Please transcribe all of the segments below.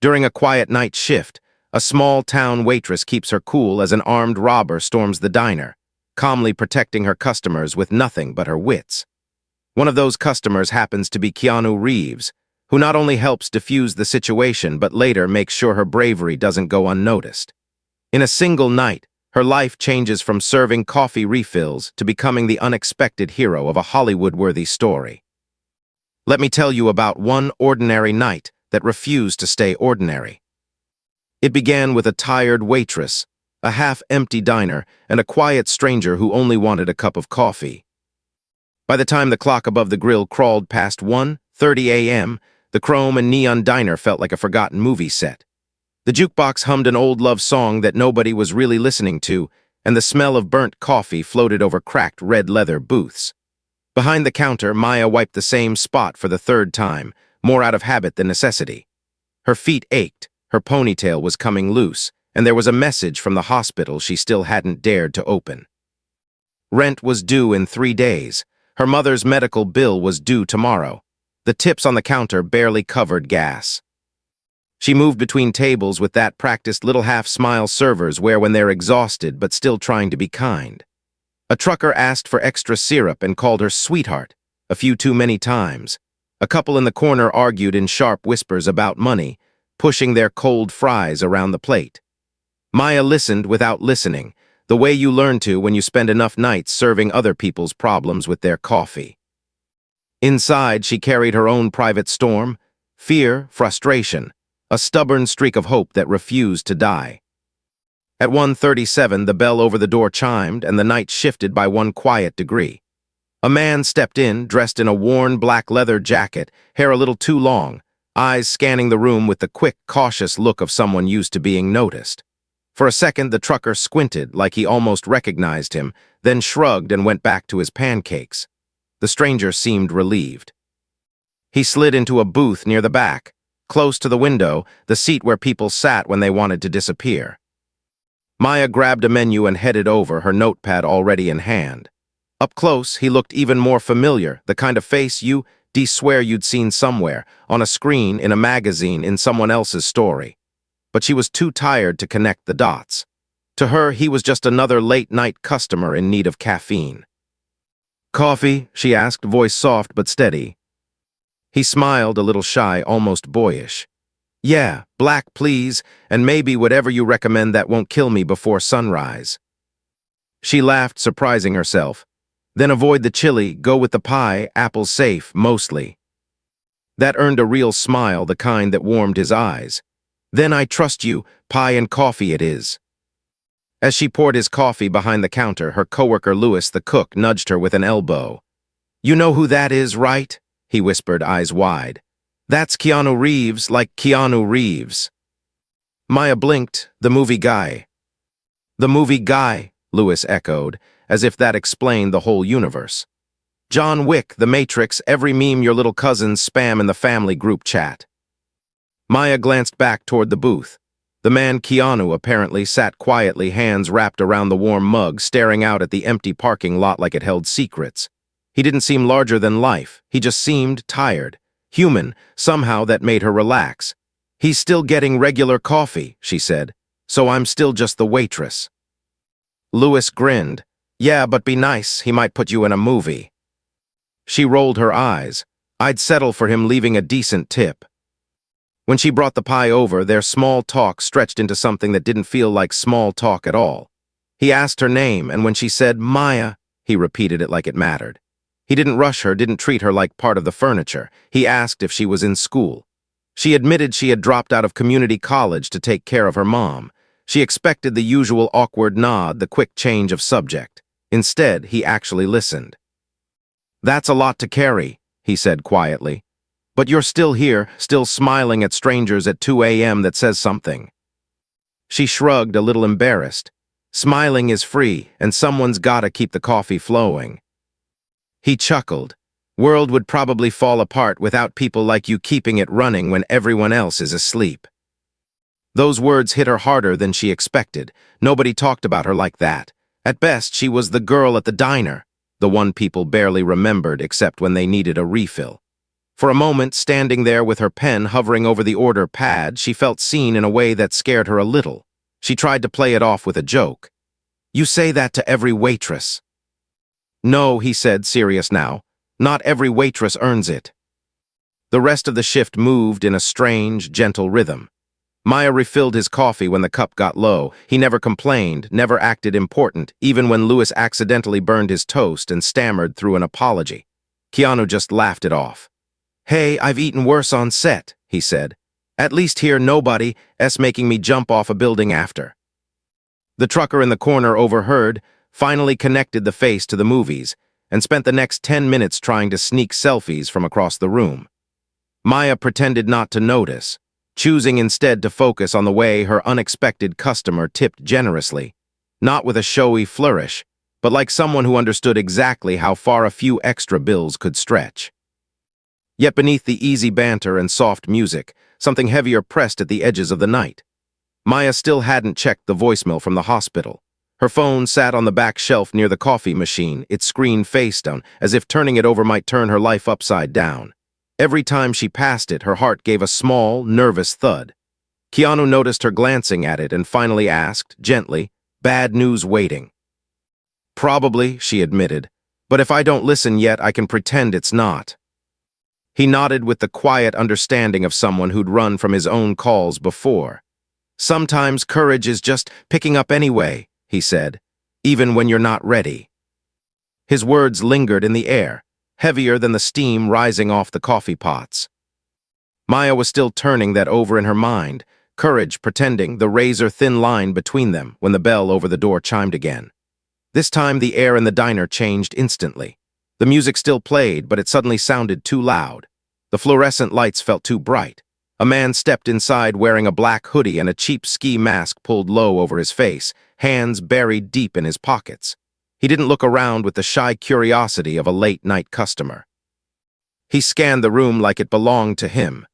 During a quiet night shift, a small-town waitress keeps her cool as an armed robber storms the diner, calmly protecting her customers with nothing but her wits. One of those customers happens to be Keanu Reeves, who not only helps defuse the situation but later makes sure her bravery doesn't go unnoticed. In a single night, her life changes from serving coffee refills to becoming the unexpected hero of a Hollywood-worthy story. Let me tell you about one ordinary night that refused to stay ordinary. It began with a tired waitress, a half-empty diner, and a quiet stranger who only wanted a cup of coffee. By the time the clock above the grill crawled past 1:30 a.m., the chrome and neon diner felt like a forgotten movie set. The jukebox hummed an old love song that nobody was really listening to, and the smell of burnt coffee floated over cracked red leather booths. Behind the counter, Maya wiped the same spot for the third time, more out of habit than necessity. Her feet ached, her ponytail was coming loose, and there was a message from the hospital she still hadn't dared to open. Rent was due in 3 days. Her mother's medical bill was due tomorrow. The tips on the counter barely covered gas. She moved between tables with that practiced little half-smile servers wear when they're exhausted but still trying to be kind. A trucker asked for extra syrup and called her sweetheart a few too many times. A couple in the corner argued in sharp whispers about money, pushing their cold fries around the plate. Maya listened without listening, the way you learn to when you spend enough nights serving other people's problems with their coffee. Inside, she carried her own private storm, fear, frustration, a stubborn streak of hope that refused to die. At 1:37, the bell over the door chimed, and the night shifted by one quiet degree. A man stepped in, dressed in a worn black leather jacket, hair a little too long, eyes scanning the room with the quick, cautious look of someone used to being noticed. For a second, the trucker squinted like he almost recognized him, then shrugged and went back to his pancakes. The stranger seemed relieved. He slid into a booth near the back, close to the window, the seat where people sat when they wanted to disappear. Maya grabbed a menu and headed over, her notepad already in hand. Up close, he looked even more familiar, the kind of face you'd swear you'd seen somewhere, on a screen, in a magazine, in someone else's story. But she was too tired to connect the dots. To her, he was just another late-night customer in need of caffeine. "Coffee?" she asked, voice soft but steady. He smiled, a little shy, almost boyish. "Yeah, black, please, and maybe whatever you recommend that won't kill me before sunrise." She laughed, surprising herself. "Then avoid the chili, go with the pie, apples safe, mostly." That earned a real smile, the kind that warmed his eyes. "Then I trust you, pie and coffee it is." As she poured his coffee behind the counter, her coworker Louis, the cook, nudged her with an elbow. "You know who that is, right?" he whispered, eyes wide. "That's Keanu Reeves, like Keanu Reeves." Maya blinked. "The movie guy." "The movie guy," Louis echoed, as if that explained the whole universe. "John Wick, The Matrix, every meme your little cousins spam in the family group chat." Maya glanced back toward the booth. The man Keanu apparently sat quietly, hands wrapped around the warm mug, staring out at the empty parking lot like it held secrets. He didn't seem larger than life. He just seemed tired. Human, somehow that made her relax. "He's still getting regular coffee," she said, "so I'm still just the waitress." Louis grinned. "Yeah, but be nice, he might put you in a movie." She rolled her eyes. "I'd settle for him leaving a decent tip." When she brought the pie over, their small talk stretched into something that didn't feel like small talk at all. He asked her name, and when she said, "Maya," he repeated it like it mattered. He didn't rush her, didn't treat her like part of the furniture. He asked if she was in school. She admitted she had dropped out of community college to take care of her mom. She expected the usual awkward nod, the quick change of subject. Instead, he actually listened. "That's a lot to carry," he said quietly. "But you're still here, still smiling at strangers at 2 a.m. That says something." She shrugged, a little embarrassed. "Smiling is free, and someone's gotta keep the coffee flowing." He chuckled. "World would probably fall apart without people like you keeping it running when everyone else is asleep." Those words hit her harder than she expected. Nobody talked about her like that. At best, she was the girl at the diner, the one people barely remembered except when they needed a refill. For a moment, standing there with her pen hovering over the order pad, she felt seen in a way that scared her a little. She tried to play it off with a joke. "You say that to every waitress." "No," he said, serious now. "Not every waitress earns it." The rest of the shift moved in a strange, gentle rhythm. Maya refilled his coffee when the cup got low. He never complained, never acted important, even when Louis accidentally burned his toast and stammered through an apology. Keanu just laughed it off. "Hey, I've eaten worse on set," he said. "At least here nobody's making me jump off a building after." The trucker in the corner overheard, finally connected the face to the movies, and spent the next 10 minutes trying to sneak selfies from across the room. Maya pretended not to notice, choosing instead to focus on the way her unexpected customer tipped generously, not with a showy flourish, but like someone who understood exactly how far a few extra bills could stretch. Yet beneath the easy banter and soft music, something heavier pressed at the edges of the night. Maya still hadn't checked the voicemail from the hospital. Her phone sat on the back shelf near the coffee machine, its screen face down, as if turning it over might turn her life upside down. Every time she passed it, her heart gave a small, nervous thud. Keanu noticed her glancing at it and finally asked, gently, "Bad news waiting?" "Probably," she admitted, "but if I don't listen yet, I can pretend it's not." He nodded with the quiet understanding of someone who'd run from his own calls before. "Sometimes courage is just picking up anyway," he said, "even when you're not ready." His words lingered in the air, heavier than the steam rising off the coffee pots. Maya was still turning that over in her mind, courage pretending the razor-thin line between them when the bell over the door chimed again. This time the air in the diner changed instantly. The music still played, but it suddenly sounded too loud. The fluorescent lights felt too bright. A man stepped inside wearing a black hoodie and a cheap ski mask pulled low over his face, hands buried deep in his pockets. He didn't look around with the shy curiosity of a late-night customer. He scanned the room like it belonged to him.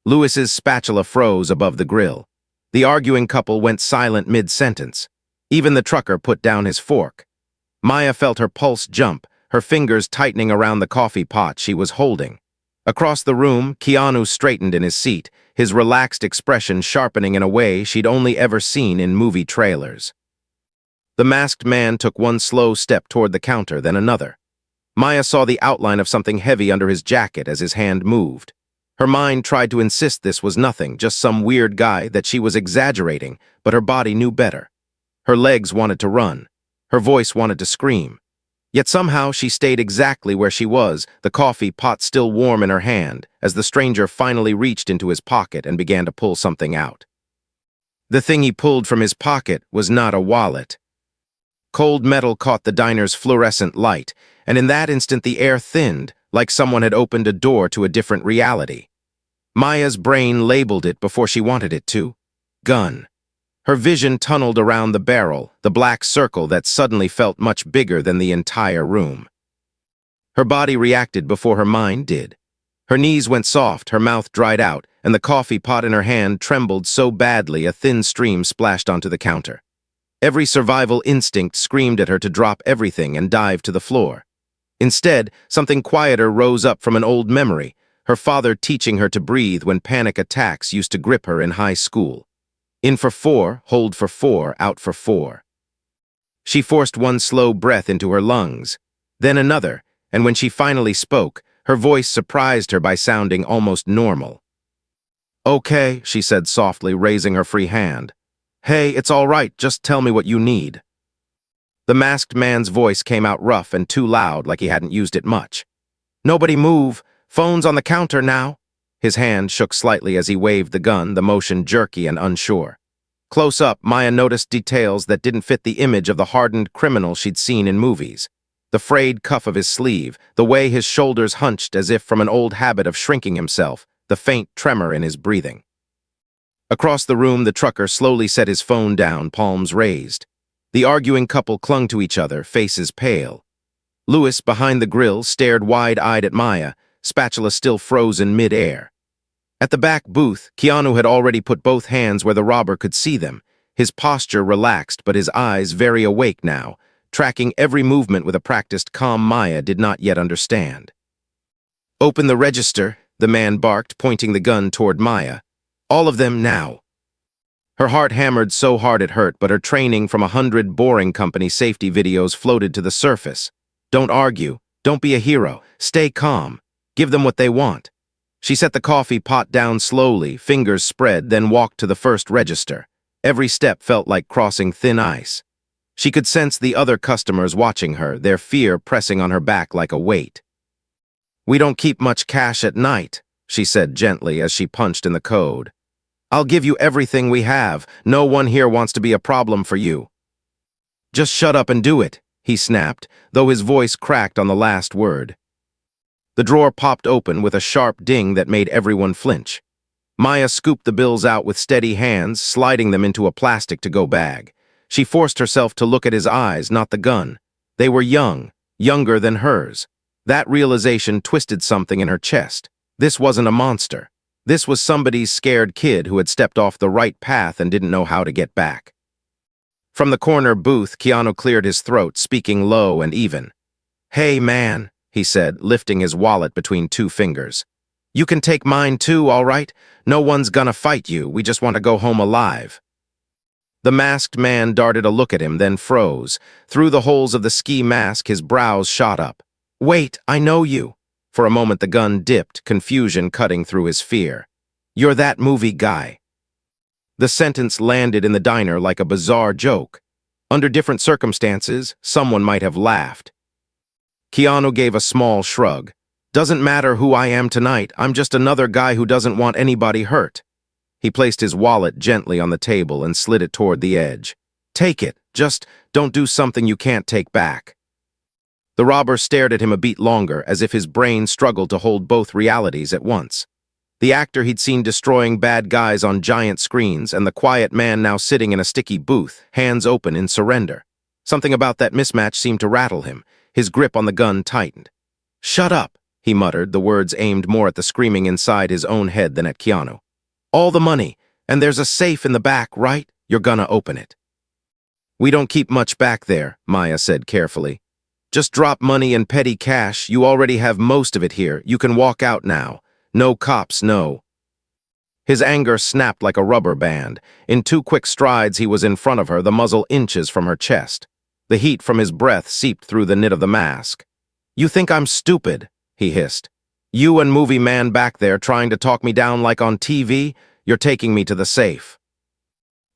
Louis's spatula froze above the grill. The arguing couple went silent mid-sentence. Even the trucker put down his fork. Maya felt her pulse jump, her fingers tightening around the coffee pot she was holding. Across the room, Keanu straightened in his seat, his relaxed expression sharpening in a way she'd only ever seen in movie trailers. The masked man took one slow step toward the counter, then another. Maya saw the outline of something heavy under his jacket as his hand moved. Her mind tried to insist this was nothing, just some weird guy, that she was exaggerating, but her body knew better. Her legs wanted to run. Her voice wanted to scream. Yet somehow she stayed exactly where she was, the coffee pot still warm in her hand, as the stranger finally reached into his pocket and began to pull something out. The thing he pulled from his pocket was not a wallet. Cold metal caught the diner's fluorescent light, and in that instant the air thinned, like someone had opened a door to a different reality. Maya's brain labeled it before she wanted it to. Gun. Her vision tunneled around the barrel, the black circle that suddenly felt much bigger than the entire room. Her body reacted before her mind did. Her knees went soft, her mouth dried out, and the coffee pot in her hand trembled so badly a thin stream splashed onto the counter. Every survival instinct screamed at her to drop everything and dive to the floor. Instead, something quieter rose up from an old memory, her father teaching her to breathe when panic attacks used to grip her in high school. In for 4, hold for 4, out for 4. She forced one slow breath into her lungs, then another, and when she finally spoke, her voice surprised her by sounding almost normal. "Okay," she said softly, raising her free hand. "Hey, it's all right, just tell me what you need." The masked man's voice came out rough and too loud, like he hadn't used it much. "Nobody move. Phone's on the counter now." His hand shook slightly as he waved the gun, the motion jerky and unsure. Close up, Maya noticed details that didn't fit the image of the hardened criminal she'd seen in movies. The frayed cuff of his sleeve, the way his shoulders hunched as if from an old habit of shrinking himself, the faint tremor in his breathing. Across the room, the trucker slowly set his phone down, palms raised. The arguing couple clung to each other, faces pale. Louis, behind the grill, stared wide-eyed at Maya, spatula still frozen mid-air. At the back booth, Keanu had already put both hands where the robber could see them, his posture relaxed but his eyes very awake now, tracking every movement with a practiced calm Maya did not yet understand. "Open the register," the man barked, pointing the gun toward Maya. "All of them now." Her heart hammered so hard it hurt, but her training from 100 Boring Company safety videos floated to the surface. Don't argue. Don't be a hero. Stay calm. Give them what they want. She set the coffee pot down slowly, fingers spread, then walked to the first register. Every step felt like crossing thin ice. She could sense the other customers watching her, their fear pressing on her back like a weight. "We don't keep much cash at night," she said gently as she punched in the code. "I'll give you everything we have. No one here wants to be a problem for you." "Just shut up and do it," he snapped, though his voice cracked on the last word. The drawer popped open with a sharp ding that made everyone flinch. Maya scooped the bills out with steady hands, sliding them into a plastic to-go bag. She forced herself to look at his eyes, not the gun. They were young, younger than hers. That realization twisted something in her chest. This wasn't a monster. This was somebody's scared kid who had stepped off the right path and didn't know how to get back. From the corner booth, Keanu cleared his throat, speaking low and even. "Hey, man," he said, lifting his wallet between two fingers. "You can take mine too, all right? No one's gonna fight you. We just want to go home alive." The masked man darted a look at him, then froze. Through the holes of the ski mask, his brows shot up. "Wait, I know you." For a moment the gun dipped, confusion cutting through his fear. "You're that movie guy." The sentence landed in the diner like a bizarre joke. Under different circumstances, someone might have laughed. Keanu gave a small shrug. "Doesn't matter who I am tonight, I'm just another guy who doesn't want anybody hurt." He placed his wallet gently on the table and slid it toward the edge. "Take it, just don't do something you can't take back." The robber stared at him a beat longer, as if his brain struggled to hold both realities at once. The actor he'd seen destroying bad guys on giant screens, and the quiet man now sitting in a sticky booth, hands open in surrender. Something about that mismatch seemed to rattle him. His grip on the gun tightened. "Shut up," he muttered, the words aimed more at the screaming inside his own head than at Keanu. "All the money, and there's a safe in the back, right? You're gonna open it." "We don't keep much back there," Maya said carefully. "Just drop money and petty cash. You already have most of it here. You can walk out now. No cops, no." His anger snapped like a rubber band. In 2 quick strides he was in front of her, the muzzle inches from her chest. The heat from his breath seeped through the knit of the mask. "You think I'm stupid?" he hissed. "You and movie man back there trying to talk me down like on TV? You're taking me to the safe."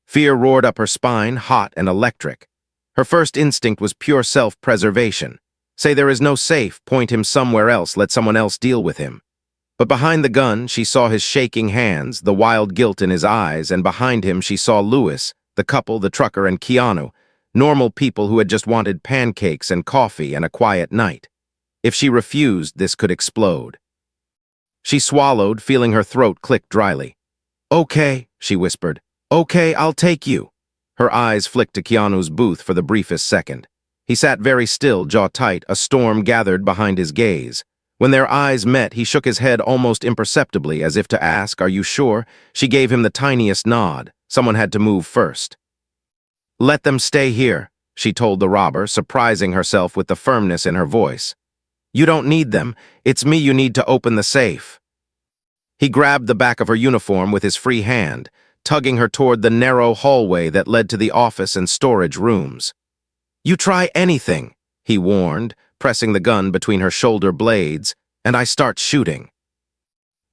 Fear roared up her spine, hot and electric. Her first instinct was pure self-preservation. Say there is no safe, point him somewhere else, let someone else deal with him. But behind the gun, she saw his shaking hands, the wild guilt in his eyes, and behind him she saw Louis, the couple, the trucker, and Keanu, normal people who had just wanted pancakes and coffee and a quiet night. If she refused, this could explode. She swallowed, feeling her throat click dryly. "Okay," she whispered. "Okay, I'll take you." Her eyes flicked to Keanu's booth for the briefest second. He sat very still, jaw tight, a storm gathered behind his gaze. When their eyes met, he shook his head almost imperceptibly, as if to ask, "Are you sure?" She gave him the tiniest nod. Someone had to move first. "Let them stay here," she told the robber, surprising herself with the firmness in her voice. "You don't need them. It's me you need to open the safe." He grabbed the back of her uniform with his free hand, tugging her toward the narrow hallway that led to the office and storage rooms. "You try anything," he warned, pressing the gun between her shoulder blades, "and I start shooting."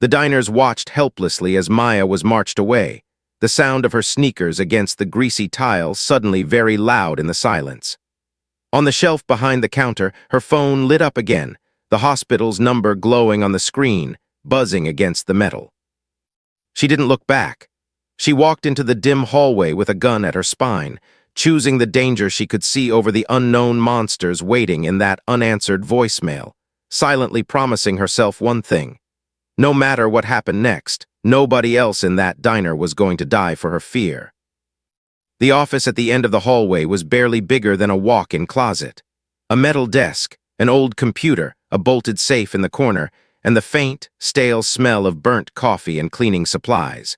The diners watched helplessly as Maya was marched away, the sound of her sneakers against the greasy tiles suddenly very loud in the silence. On the shelf behind the counter, her phone lit up again, the hospital's number glowing on the screen, buzzing against the metal. She didn't look back. She walked into the dim hallway with a gun at her spine, choosing the danger she could see over the unknown monsters waiting in that unanswered voicemail, silently promising herself one thing. No matter what happened next, nobody else in that diner was going to die for her fear. The office at the end of the hallway was barely bigger than a walk-in closet. A metal desk, an old computer, a bolted safe in the corner, and the faint, stale smell of burnt coffee and cleaning supplies.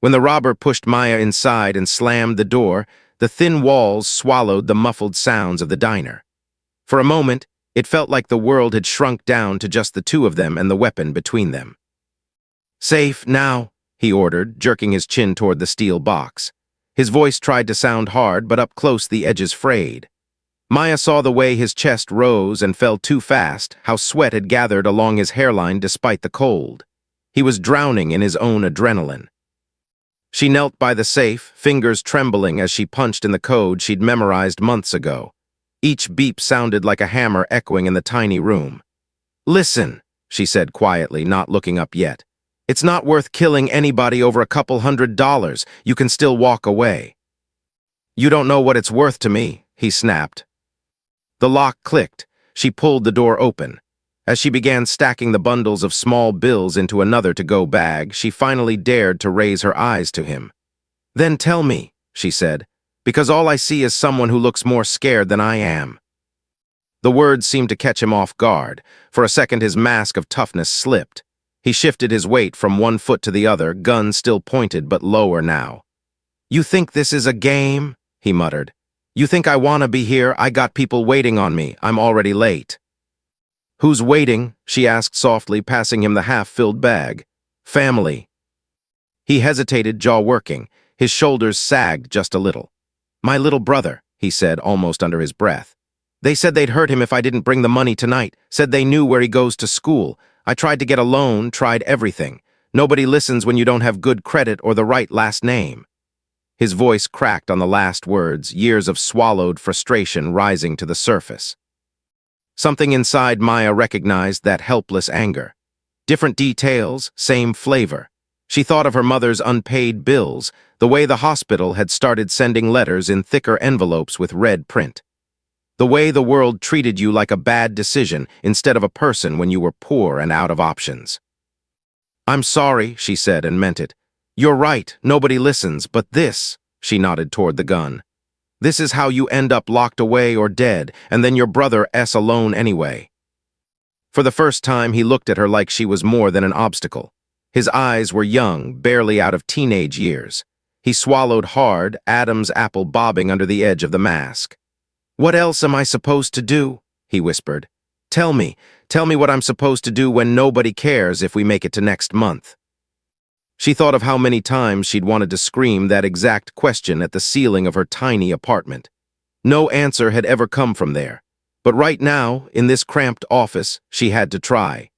When the robber pushed Maya inside and slammed the door, the thin walls swallowed the muffled sounds of the diner. For a moment, It felt like the world had shrunk down to just the two of them and the weapon between them. "Safe, now," he ordered, jerking his chin toward the steel box. His voice tried to sound hard, but up close the edges frayed. Maya saw the way his chest rose and fell too fast, how sweat had gathered along his hairline despite the cold. He was drowning in his own adrenaline. She knelt by the safe, fingers trembling as she punched in the code she'd memorized months ago. Each beep sounded like a hammer echoing in the tiny room. "Listen," she said quietly, not looking up yet. "It's not worth killing anybody over a couple $100. You can still walk away." "You don't know what it's worth to me," he snapped. The lock clicked. She pulled the door open. As she began stacking the bundles of small bills into another to-go bag, she finally dared to raise her eyes to him. "Then tell me," she said, "because all I see is someone who looks more scared than I am." The words seemed to catch him off guard. For a second his mask of toughness slipped. He shifted his weight from one foot to the other, gun still pointed but lower now. "You think this is a game?" he muttered. "You think I want to be here? I got people waiting on me. I'm already late." "Who's waiting?" she asked softly, passing him the half-filled bag. "Family." He hesitated, jaw working. His shoulders sagged just a little. "My little brother," he said, almost under his breath. "They said they'd hurt him if I didn't bring the money tonight, said they knew where he goes to school. I tried to get a loan, tried everything. Nobody listens when you don't have good credit or the right last name." His voice cracked on the last words, years of swallowed frustration rising to the surface. Something inside Maya recognized that helpless anger. Different details, same flavor. She thought of her mother's unpaid bills, the way the hospital had started sending letters in thicker envelopes with red print. The way the world treated you like a bad decision instead of a person when you were poor and out of options. "I'm sorry," she said, and meant it. "You're right, nobody listens, but this," she nodded toward the gun. "This is how you end up locked away or dead, and then your brother alone anyway." For the first time, he looked at her like she was more than an obstacle. His eyes were young, barely out of teenage years. He swallowed hard, Adam's apple bobbing under the edge of the mask. "What else am I supposed to do?" he whispered. Tell me what I'm supposed to do when nobody cares if we make it to next month." She thought of how many times she'd wanted to scream that exact question at the ceiling of her tiny apartment. No answer had ever come from there. But right now, in this cramped office, she had to try.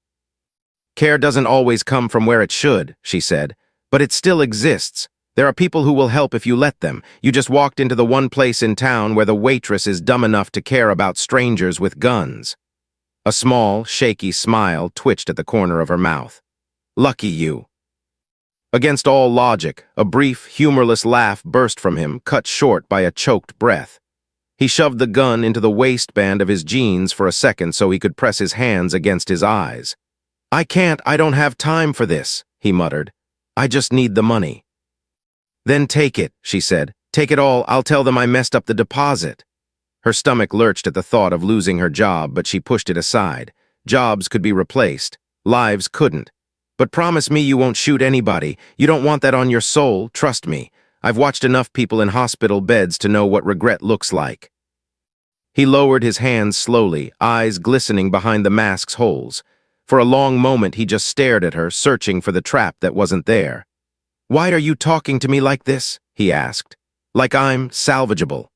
"Care doesn't always come from where it should," she said, "but it still exists. There are people who will help if you let them. You just walked into the one place in town where the waitress is dumb enough to care about strangers with guns." A small, shaky smile twitched at the corner of her mouth. "Lucky you." Against all logic, a brief, humorless laugh burst from him, cut short by a choked breath. He shoved the gun into the waistband of his jeans for a second so he could press his hands against his eyes. I don't have time for this," he muttered. "I just need the money." "Then take it," she said. "Take it all, I'll tell them I messed up the deposit." Her stomach lurched at the thought of losing her job, but she pushed it aside. Jobs could be replaced. Lives couldn't. "But promise me you won't shoot anybody. You don't want that on your soul, trust me. I've watched enough people in hospital beds to know what regret looks like." He lowered his hands slowly, eyes glistening behind the mask's holes. For a long moment he just stared at her, searching for the trap that wasn't there. "Why are you talking to me like this?" he asked. "Like I'm salvageable."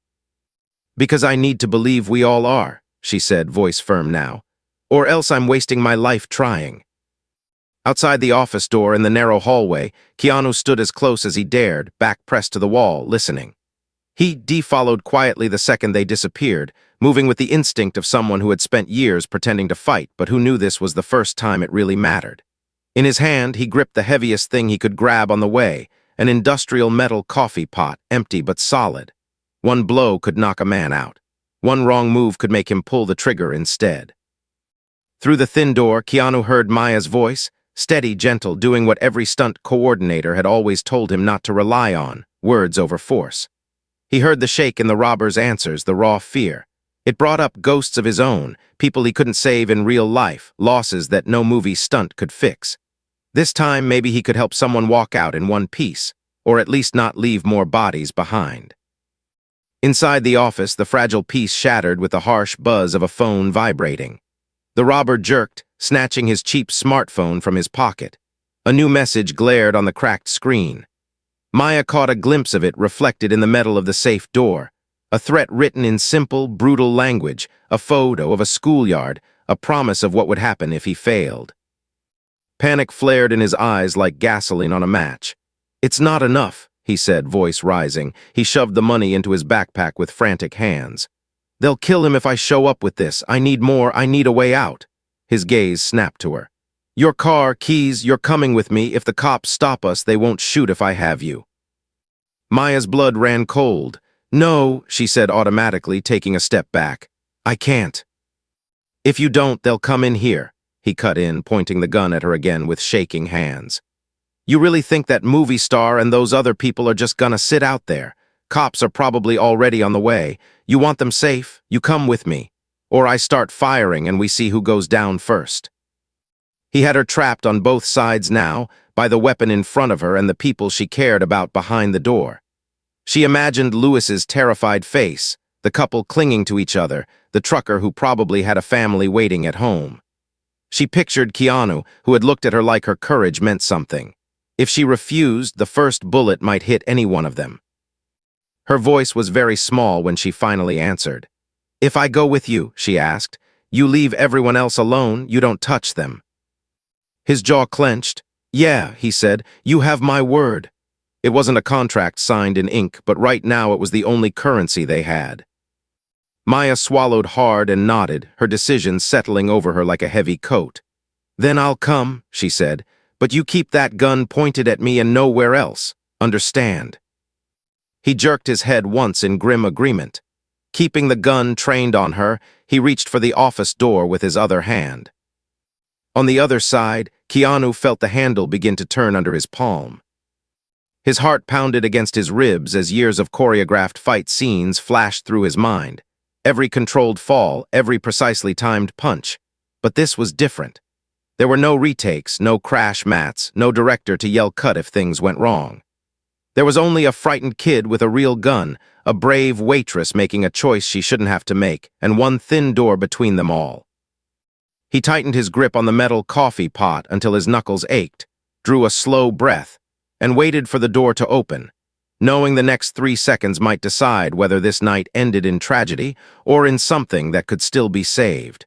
"Because I need to believe we all are," she said, voice firm now. "Or else I'm wasting my life trying." Outside the office door in the narrow hallway, Keanu stood as close as he dared, back pressed to the wall, listening. He followed quietly the second they disappeared, moving with the instinct of someone who had spent years pretending to fight, but who knew this was the first time it really mattered. In his hand, he gripped the heaviest thing he could grab on the way, an industrial metal coffee pot, empty but solid. One blow could knock a man out. One wrong move could make him pull the trigger instead. Through the thin door, Keanu heard Maya's voice, steady, gentle, doing what every stunt coordinator had always told him not to rely on, words over force. He heard the shake in the robber's answers, the raw fear. It brought up ghosts of his own, people he couldn't save in real life, losses that no movie stunt could fix. This time, maybe he could help someone walk out in one piece, or at least not leave more bodies behind. Inside the office, the fragile piece shattered with the harsh buzz of a phone vibrating. The robber jerked, snatching his cheap smartphone from his pocket. A new message glared on the cracked screen. Maya caught a glimpse of it reflected in the metal of the safe door. A threat written in simple, brutal language, a photo of a schoolyard, a promise of what would happen if he failed. Panic flared in his eyes like gasoline on a match. "It's not enough," he said, voice rising. He shoved the money into his backpack with frantic hands. "They'll kill him if I show up with this. I need more. I need a way out." His gaze snapped to her. "Your car, keys, you're coming with me. If the cops stop us, they won't shoot if I have you." Maya's blood ran cold. "No," she said automatically, taking a step back. "I can't." "If you don't, they'll come in here," he cut in, pointing the gun at her again with shaking hands. "You really think that movie star and those other people are just gonna sit out there? Cops are probably already on the way. You want them safe? You come with me. Or I start firing and we see who goes down first." He had her trapped on both sides now, by the weapon in front of her and the people she cared about behind the door. She imagined Lewis's terrified face, the couple clinging to each other, the trucker who probably had a family waiting at home. She pictured Keanu, who had looked at her like her courage meant something. If she refused, the first bullet might hit any one of them. Her voice was very small when she finally answered. "If I go with you," she asked, "you leave everyone else alone, you don't touch them." His jaw clenched. "Yeah," he said, "you have my word." It wasn't a contract signed in ink, but right now it was the only currency they had. Maya swallowed hard and nodded, her decision settling over her like a heavy coat. "Then I'll come," she said, "but you keep that gun pointed at me and nowhere else. Understand?" He jerked his head once in grim agreement. Keeping the gun trained on her, he reached for the office door with his other hand. On the other side, Keanu felt the handle begin to turn under his palm. His heart pounded against his ribs as years of choreographed fight scenes flashed through his mind. Every controlled fall, every precisely timed punch. But this was different. There were no retakes, no crash mats, no director to yell cut if things went wrong. There was only a frightened kid with a real gun, a brave waitress making a choice she shouldn't have to make, and one thin door between them all. He tightened his grip on the metal coffee pot until his knuckles ached, drew a slow breath, and waited for the door to open, knowing the next 3 seconds might decide whether this night ended in tragedy or in something that could still be saved.